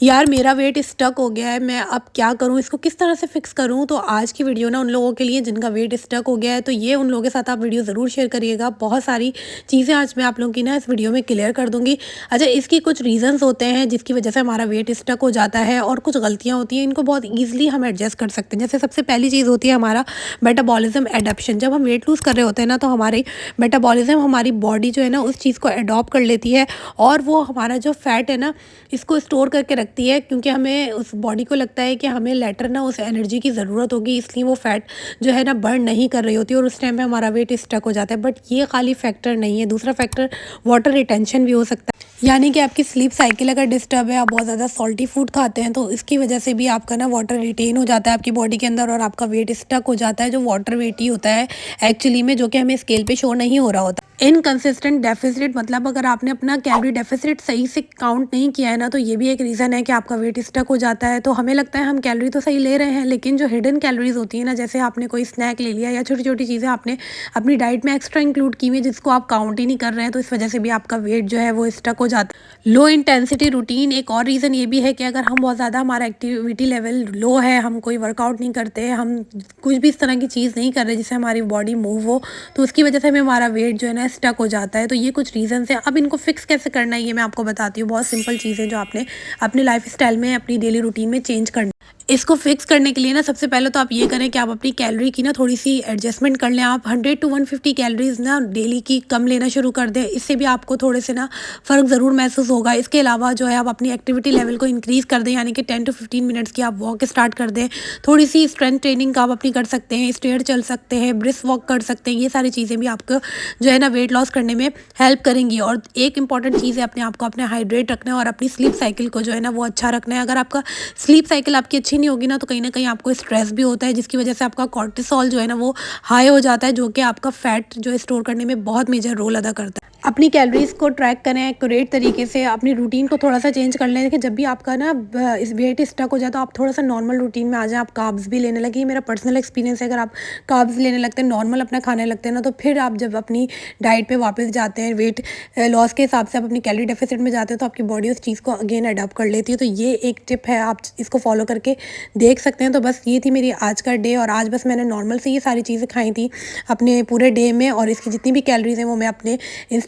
यार मेरा wait stuck हो गया है, मैं अब क्या करूँ? इसको किस तरह से फ़िक्स करूँ? तो आज की वीडियो ना उन लोगों के लिए जिनका वेट स्टक हो गया है, तो ये उन लोगों के साथ आप वीडियो ज़रूर शेयर करिएगा। बहुत सारी चीज़ें आज मैं आप लोगों की ना इस वीडियो में क्लियर कर दूँगी। अच्छा, इसकी कुछ रीज़न्स होते हैं जिसकी वजह से हमारा वेट स्टक हो जाता है और कुछ गलतियाँ होती हैं, इनको बहुत ईज़िली हम एडजस्ट कर सकते हैं। जैसे सबसे पहली चीज़ होती है हमारा मेटाबॉलिज़्म एडॉप्शन। जब हम वेट लूज़ कर रहे होते हैं ना, तो हमारी मेटाबॉलिज़्म, हमारी बॉडी जो है ना उस चीज़ को एडॉप्ट कर लेती है और वो हमारा जो फैट है ना, इसको स्टोर करके रखती है, क्योंकि हमें उस बॉडी को लगता है कि हमें लेटर ना उस एनर्जी की ज़रूरत होगी, इसलिए वो फैट जो है ना बर्न नहीं कर रही होती है और उस टाइम पे हमारा वेट स्टक हो जाता है। बट ये खाली फैक्टर नहीं है, दूसरा फैक्टर वाटर रिटेंशन भी हो सकता है। यानी कि आपकी स्लीप साइकिल अगर डिस्टर्ब है, आप बहुत ज़्यादा सॉल्टी फूड खाते हैं, तो इसकी वजह से भी आपका ना वाटर रिटेन हो जाता है आपकी बॉडी के अंदर और आपका वेट स्टक हो जाता है, जो वाटर वेट ही होता है एक्चुअली में, जो कि हमें स्केल पे शो नहीं हो रहा होता। इनकंसिस्टेंट डेफिसिट मतलब अगर आपने अपना कैलोरी डेफिसिट सही से काउंट नहीं किया है ना, तो ये भी एक रीज़न है कि आपका वेट स्टक हो जाता है। तो हमें लगता है हम कैलोरी तो सही ले रहे हैं, लेकिन जो हिडन कैलोरीज होती है ना, जैसे आपने कोई स्नैक ले लिया या छोटी छोटी चीज़ें आपने अपनी डाइट में एक्स्ट्रा इंक्लूड की हुई है जिसको आप काउंट ही नहीं कर रहे हैं, तो इस वजह से भी आपका वेट जो है वो स्टक हो जाता है। लो इंटेंसिटी रूटीन एक और रीज़न ये भी है कि अगर हम बहुत ज़्यादा, हमारा एक्टिविटी लेवल लो है, हम कोई वर्कआउट नहीं करते, हम कुछ भी इस तरह की चीज़ नहीं कर रहे जिससे हमारी बॉडी मूव हो, तो उसकी वजह से हमें हमारा वेट जो है ना स्टक हो जाता है। तो ये कुछ रीज़न्स हैं। अब इनको फिक्स कैसे करना है ये मैं आपको बताती हूँ। बहुत सिंपल चीज़ें जो आपने अपने लाइफस्टाइल में, अपनी डेली रूटीन में चेंज करना। इसको फिक्स करने के लिए ना सबसे पहले तो आप ये करें कि आप अपनी कैलोरी की ना थोड़ी सी एडजस्टमेंट कर लें। आप 100 टू 150 कैलोरीज ना डेली की कम लेना शुरू कर दें। इससे भी आपको थोड़े से ना फ़र्क ज़रूर महसूस होगा। इसके अलावा जो है आप अपनी एक्टिविटी लेवल को इंक्रीज़ कर दें, यानी कि 10 टू 15 मिनट्स की आप वॉक स्टार्ट कर दें। थोड़ी सी स्ट्रेंथ ट्रेनिंग आप अपनी कर सकते हैं, स्टेयर चल सकते हैं, ब्रिस्क वॉक कर सकते हैं। ये सारी चीज़ें भी आपको जो है ना वेट लॉस करने में हेल्प करेंगी। और एक इंपॉर्टेंट चीज़ है, अपने आप को अपने हाइड्रेट रखना है और अपनी स्लीप साइकिल को जो है ना वो अच्छा रखना है। अगर आपका स्लीप साइकिल आपकी अच्छी नहीं होगी ना, तो कहीं न कहीं आपको स्ट्रेस भी होता है, जिसकी वजह से आपका कॉर्टिसोल जो है ना वो हाई हो जाता है, जो कि आपका फैट जो स्टोर करने में बहुत मेजर रोल अदा करता है। अपनी कैलोरीज़ को ट्रैक करें एक्यूरेट तरीके से, अपनी रूटीन को थोड़ा-सा चेंज कर लें कि जब भी आपका ना इस वेट स्टक हो जाए तो आप थोड़ा-सा नॉर्मल रूटीन में आ जाएँ, आप कार्ब्स भी लेने लगें। ये मेरा पर्सनल एक्सपीरियंस है। अगर आप कार्ब्स लेने लगते हैं, नॉर्मल अपना खाने लगते हैं ना, तो फिर आप जब अपनी डाइट पे वापस जाते हैं, वेट लॉस के हिसाब से आप अपनी कैलोरी डेफिसिट में जाते हैं, तो आपकी बॉडी उस चीज़ को अगेन अडॉप्ट कर लेती है। तो ये एक टिप है, आप इसको फॉलो करके देख सकते हैं। तो बस ये थी मेरी आज का डे, और आज बस मैंने नॉर्मल से ये सारी चीज़ें खाई थी अपने पूरे डे में, और इसकी जितनी भी कैलोरीज़ हैं वो मैं अपने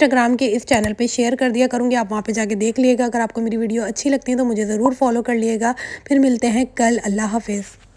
इंस्टाग्राम के इस चैनल पे शेयर कर दिया करूँगी। आप वहाँ पे जाके देख लीजिएगा। अगर आपको मेरी वीडियो अच्छी लगती है तो मुझे ज़रूर फॉलो कर लिएगा। फिर मिलते हैं कल। अल्लाह हाफ़िज़।